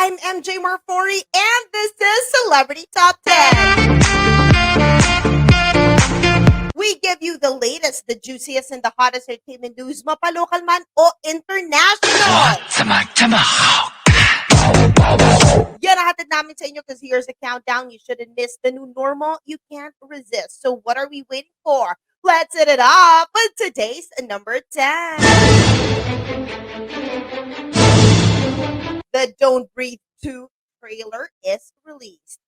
I'm MJ Marfori, and this is Celebrity Top 10. We give you the latest, the juiciest, and the hottest entertainment news, mapalocal man o international. Yan ang hatid namin sa inyo because here's the countdown. You shouldn't miss the new normal. You can't resist. So what are we waiting for? Let's hit it up with today's number 10. The Don't Breathe 2 trailer is released.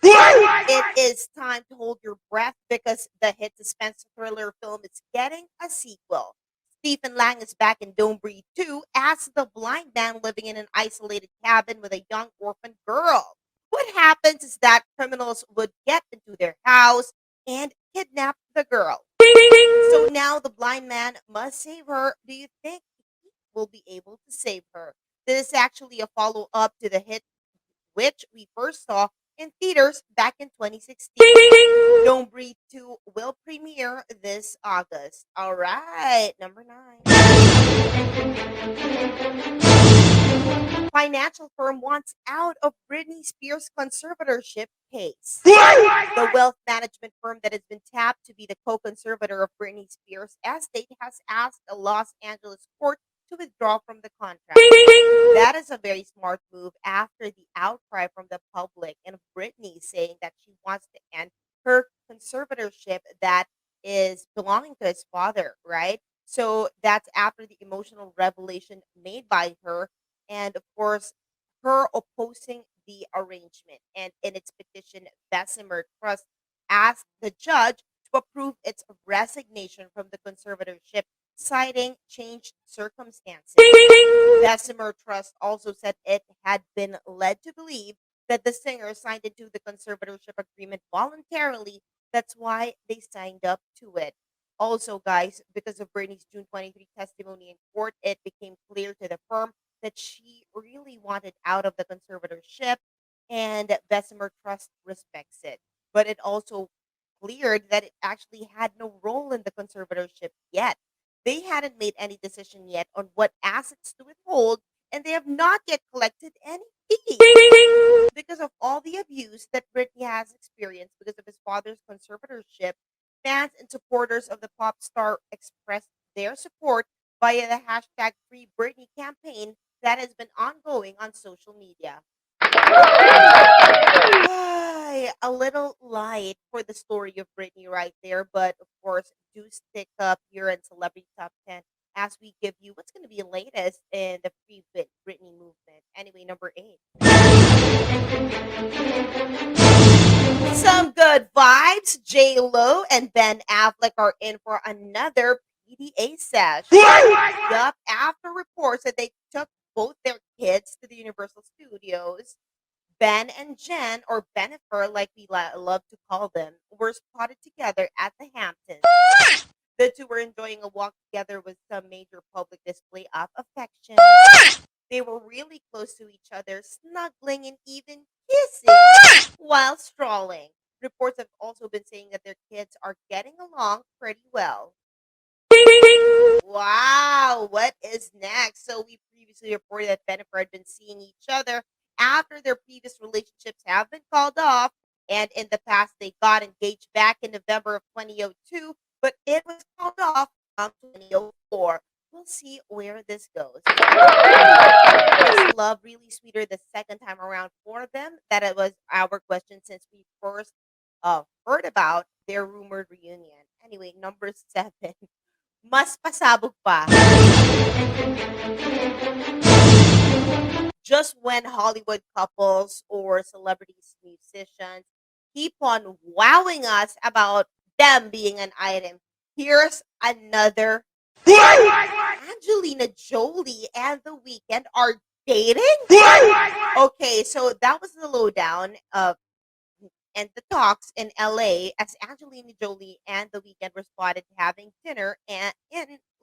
It is time to hold your breath because the hit suspense thriller film is getting a sequel. Stephen Lang is back in Don't Breathe 2 as the blind man living in an isolated cabin with a young orphan girl. What happens is that criminals would get into their house and kidnap the girl. So now the blind man must save her. Do you think he will be able to save her? This is actually a follow up to the hit which we first saw in theaters back in 2016. Don't Breathe 2 will premiere this August. All right, number 9. Financial firm wants out of Britney Spears' conservatorship case. The wealth management firm that has been tapped to be the co-conservator of Britney Spears' estate has asked a Los Angeles court to withdraw from the contract. That is a very smart move after the outcry from the public and Britney saying that she wants to end her conservatorship that is belonging to his father, right? So that's after the emotional revelation made by her, and of course, her opposing the arrangement. And in its petition, Bessemer Trust asked the judge to approve its resignation from the conservatorship, citing changed circumstances. Bessemer Trust also said it had been led to believe that the singer signed into the conservatorship agreement voluntarily. That's why they signed up to it. Also, guys, because of Britney's June 23 testimony in court, it became clear to the firm that she really wanted out of the conservatorship, and Bessemer Trust respects it. But it also cleared that it actually had no role in the conservatorship yet. They hadn't made any decision yet on what assets to withhold, and they have not yet collected any fees. Because of all the abuse that Britney has experienced because of his father's conservatorship, fans and supporters of the pop star expressed their support via the hashtag Free Britney campaign that has been ongoing on social media. Ay, a little light for the story of Britney right there, but of course, do stick up here in Celebrity Top 10 as we give you what's going to be latest in the Britney movement. Anyway, number 8. Some good vibes. J Lo and Ben Affleck are in for another PDA sesh. Yup, after reports that they took both their kids to the Universal Studios, Ben and Jen, or Benifer, like we love to call them, were spotted together at the Hamptons. The two were enjoying a walk together with some major public display of affection. They were really close to each other, snuggling and even kissing while strolling. Reports have also been saying that their kids are getting along pretty well. Wow, what is next? So we previously reported that Bennifer had been seeing each other after their previous relationships have been called off. And in the past, they got engaged back in November of 2002, but it was called off from 2004. We'll see where this goes. Was love really sweeter the second time around for them? That it was our question since we first heard about their rumored reunion. Anyway, number 7. Mas pasabog pa. Just when Hollywood couples or celebrities, musicians keep on wowing us about them being an item, here's another. Angelina Jolie and The Weeknd are dating? Okay, so that was the lowdown of and the talks in LA as Angelina Jolie and The Weeknd were spotted having dinner in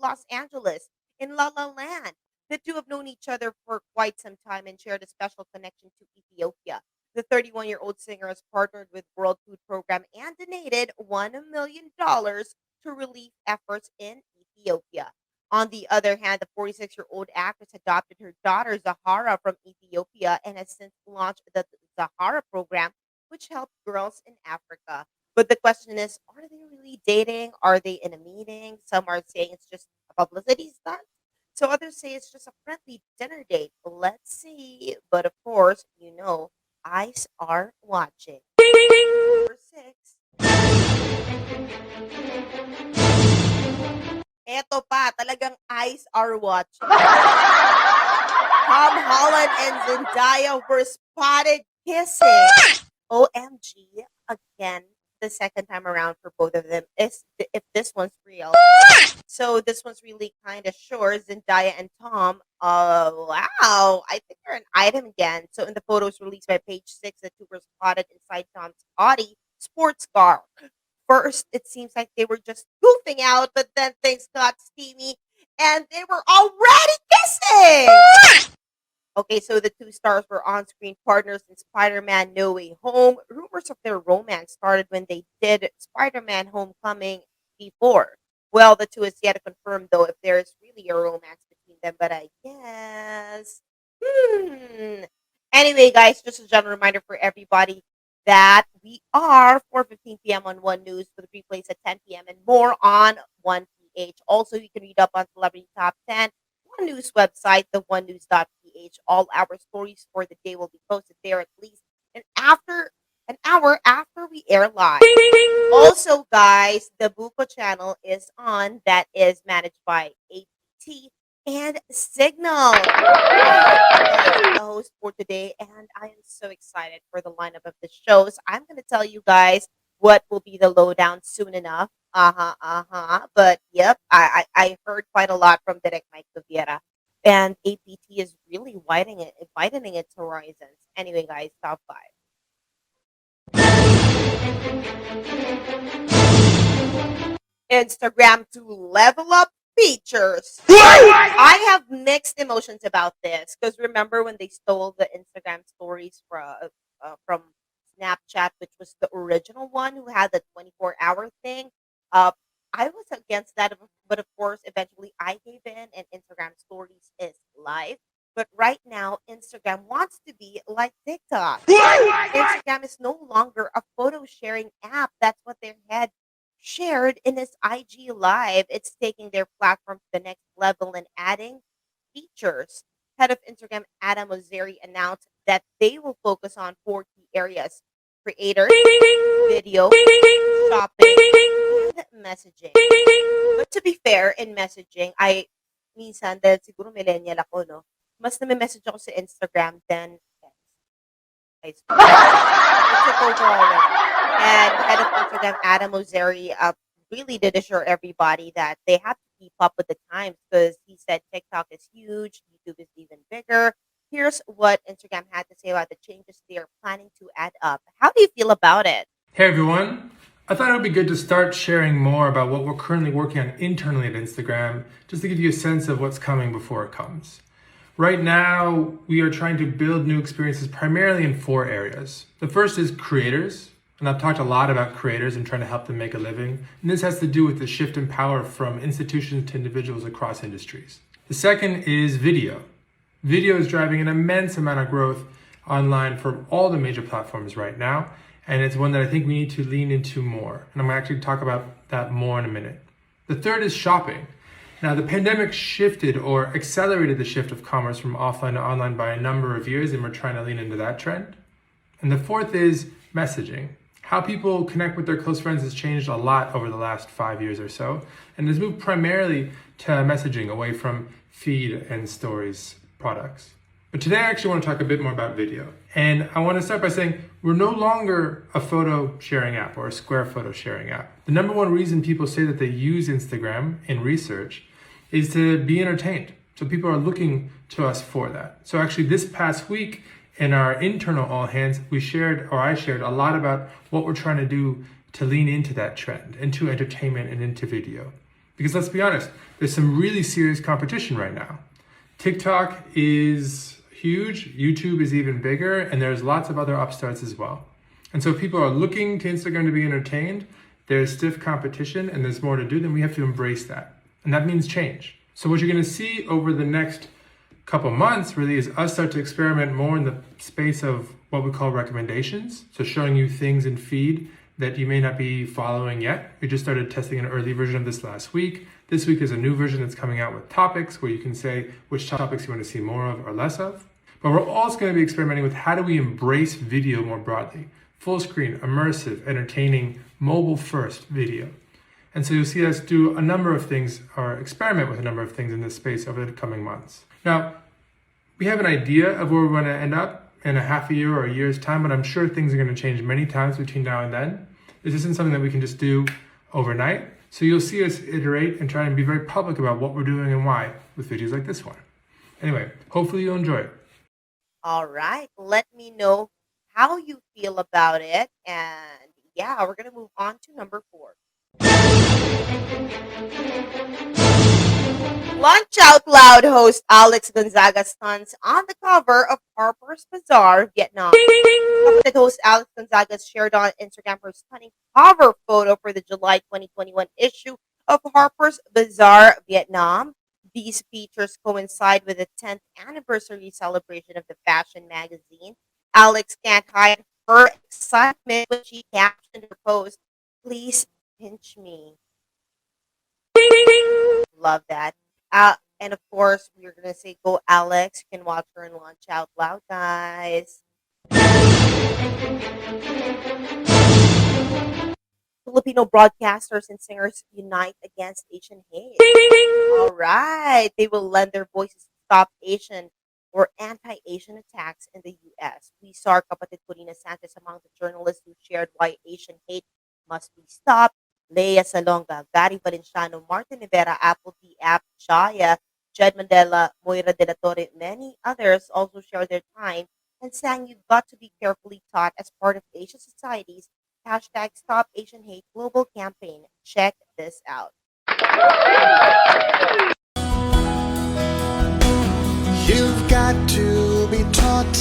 Los Angeles in La La Land. The two have known each other for quite some time and shared a special connection to Ethiopia. The 31-year-old singer has partnered with World Food Program and donated $1 million to relief efforts in Ethiopia. On the other hand, the 46-year-old actress adopted her daughter Zahara from Ethiopia and has since launched the Zahara program, which helps girls in Africa. But the question is, are they really dating? Are they in a meeting? Some are saying it's just a publicity stunt. So others say it's just a friendly dinner date. Let's see. But of course, eyes are watching. Number six. Eto pa, talagang eyes are watching. Tom Holland and Zendaya were spotted kissing. OMG, again, the second time around for both of them. If this one's real. So this one's really kind of sure. Zendaya and Tom, wow, I think they're an item again. So in the photos released by Page Six, the two were spotted inside Tom's Audi sports car. First, it seems like they were just goofing out, but then things got steamy and they were already kissing. Okay, so the two stars were on-screen partners in Spider-Man No Way Home. Rumors of their romance started when they did Spider-Man Homecoming before. Well, the two is yet to confirm, though, if there is really a romance between them, but I guess. Anyway, guys, just a general reminder for everybody that we are 4:15 p.m. on One News with replays at 10 p.m. and more on 1PH. Also, you can read up on Celebrity Top 10 One News website, the onenews.ph. All our stories for the day will be posted there at least an hour after we air live. Also, guys, the Buko channel is on. That is managed by APT and Signal. I am the host for today, and I am so excited for the lineup of the shows. I'm going to tell you guys what will be the lowdown soon enough. But yep, I heard quite a lot from Direct Mike Viera, and APT is really widening its horizons. Anyway, guys, top five. Instagram to level up features. I have mixed emotions about this because remember when they stole the Instagram stories from Snapchat, which was the original one who had the 24-hour thing. Uh, I was against that, but of course, eventually I gave in, and Instagram stories is live. But right now, Instagram wants to be like TikTok. Instagram is no longer a photo sharing app. That's what their head shared in his IG Live. It's taking their platform to the next level and adding features. Head of Instagram Adam Mosseri announced that they will focus on four key areas: creators, video, shopping, and messaging. But to be fair, in messaging, minsan, dahil siguro millennial ako, no? Mas na-message ako sa Instagram than Facebook. It took over already. And head of Instagram, Adam Mosseri, really did assure everybody that they have to keep up with the times because he said TikTok is huge, YouTube is even bigger. Here's what Instagram had to say about the changes they are planning to add up. How do you feel about it? Hey everyone, I thought it would be good to start sharing more about what we're currently working on internally at Instagram, just to give you a sense of what's coming before it comes. Right now, we are trying to build new experiences primarily in four areas. The first is creators, and I've talked a lot about creators and trying to help them make a living. And this has to do with the shift in power from institutions to individuals across industries. The second is video. Video is driving an immense amount of growth online for all the major platforms right now. And it's one that I think we need to lean into more. And I'm going to actually talk about that more in a minute. The third is shopping. Now, the pandemic shifted or accelerated the shift of commerce from offline to online by a number of years, and we're trying to lean into that trend. And the fourth is messaging. How people connect with their close friends has changed a lot over the last 5 years or so, and has moved primarily to messaging away from feed and stories products. But today I actually want to talk a bit more about video. And I want to start by saying we're no longer a photo sharing app or a square photo sharing app. The number one reason people say that they use Instagram in research is to be entertained. So people are looking to us for that. So actually this past week in our internal all hands, I shared a lot about what we're trying to do to lean into that trend, into entertainment and into video. Because let's be honest, there's some really serious competition right now. TikTok is huge, YouTube is even bigger, and there's lots of other upstarts as well. And so people are looking to Instagram to be entertained, there's stiff competition, and there's more to do, then we have to embrace that. And that means change. So what you're going to see over the next couple months really is us start to experiment more in the space of what we call recommendations. So showing you things in feed that you may not be following yet. We just started testing an early version of this last week. This week there's a new version that's coming out with topics where you can say which topics you want to see more of or less of. But we're also going to be experimenting with how do we embrace video more broadly. Full screen, immersive, entertaining, mobile first video. And so you'll see us do a number of things or experiment with a number of things in this space over the coming months. Now, we have an idea of where we're going to end up in a half a year or a year's time, but I'm sure things are going to change many times between now and then. This isn't something that we can just do overnight. So you'll see us iterate and try and be very public about what we're doing and why with videos like this one. Anyway, hopefully you'll enjoy it. All right. Let me know how you feel about it. And yeah, we're going to move on to number 4. Lunch Out Loud host Alex Gonzaga stunts on the cover of Harper's Bazaar, Vietnam. Kapatid host Alex Gonzaga shared on Instagram her stunning cover photo for the July 2021 issue of Harper's Bazaar, Vietnam. These features coincide with the 10th anniversary celebration of the fashion magazine. Alex can't hide her excitement when she captioned her post, "Please pinch me." Love that. And of course, we're going to say go Alex. You can watch her and Lunch Out Loud, guys. Filipino broadcasters and singers unite against Asian hate. All right. They will lend their voices to stop Asian or anti-Asian attacks in the U.S. We saw kapatid Corina Sanchez among the journalists who shared why Asian hate must be stopped. Lea Salonga, Gary Valenciano, Martin Rivera, Apple T. App, Shaya, Jed Mandela, Moira De La Torre, many others also shared their time and sang "You've Got to Be Carefully Taught" as part of Asian Society's hashtag Stop Asian Hate global campaign. Check this out. You've got to be taught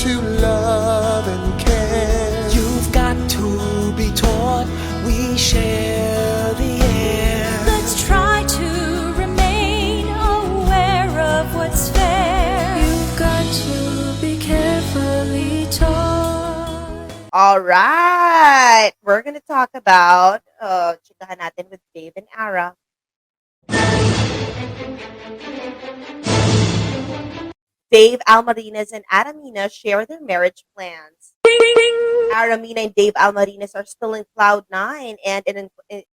to love and care. You've got to be taught we share the air. Let's try to remain aware of what's fair. You've got to be carefully taught. All right. We're going to talk about chikahan natin with Dave and Ara. Dave, Almarinez, and Ara Mina share their marriage plans. Ara Mina and Dave Almarinez are still in Cloud9, and in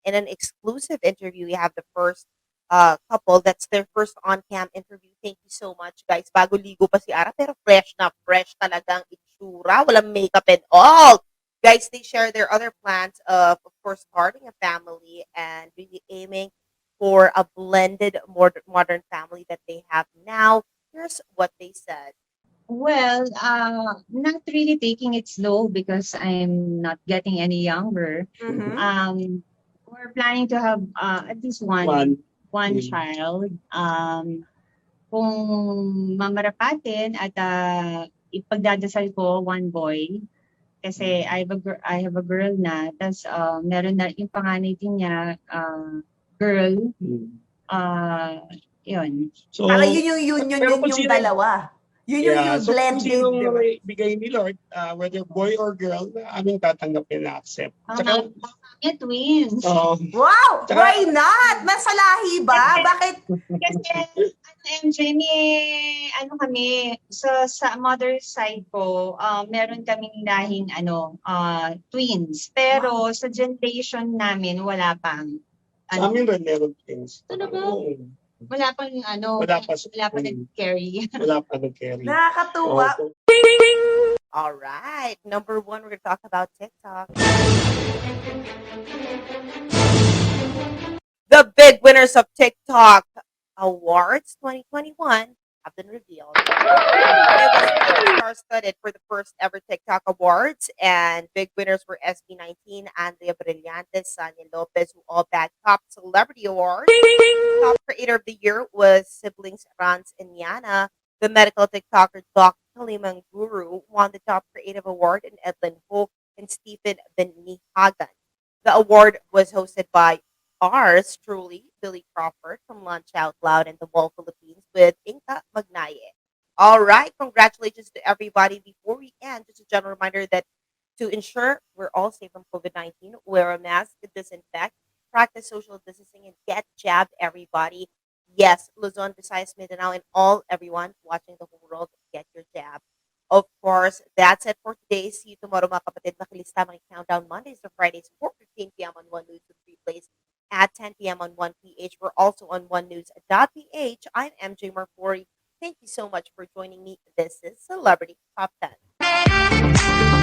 an exclusive interview, we have the first couple. That's their first on-cam interview. Thank you so much, guys. Bago ligo pa si Ara, pero fresh na fresh talagang itsura. Walang makeup and all. Guys, they share their other plans of course, starting a family and really aiming for a blended modern family that they have now. Here's what they said. Well, not really taking it slow because I'm not getting any younger. We're planning to have at least one child. Kung mamarapatin at ipagdadasal ko one boy kasi I have a girl na, tas meron na yung panganay din niya girl. Yun. So, Para yun yung union pero yun yung dalawa. Yun yung yeah, so kung blended, sinong di ba? bigay ni Lord, whether boy or girl, aming tatanggapin na accept. Tsaka, Yeah, twins. Wow! Tsaka- Why not? Masalahi ba? Bakit? Kasi MJ, ano kami sa mother side ko, meron kaming lahing twins. Pero sa generation namin wala pang sa amin rin meron things. Ano ba? Oo. Wala pang Wala pa. wala pa nag-carry. Wala pa nag-carry. Nakakatuwa. Oo. All right. Number 1, we're going to talk about TikTok. The big winners of TikTok Awards 2021 have been revealed. It was star-studded for the first ever TikTok Awards, and big winners were SB19, Andrea Brillantes, Sanya Lopez, who all bagged top celebrity awards. Top creator of the year was siblings Rans and Yana. The medical TikToker Doc Kalimang Guru won the top creative award, and Edlin Ho and Stephen Benihagan. The award was hosted by ours truly, Billy Crawford from Lunch Out Loud and the Wall Philippines with Inka Magnaye. All right, congratulations to everybody. Before we end, just a general reminder that to ensure we're all safe from COVID-19, wear a mask, disinfect, practice social distancing, and get jabbed, everybody. Yes, Luzon, Visayas, Mindanao, and all everyone watching the whole world, get your jab. Of course, that's it for today. See you tomorrow, mga kapatid. Makilista, countdown Mondays to Fridays, 4:15 p.m. on One News with replays at 10 p.m. on 1PH. We're also on onenews.ph. I'm MJ Marfori. Thank you so much for joining me. This is Celebrity Top 10.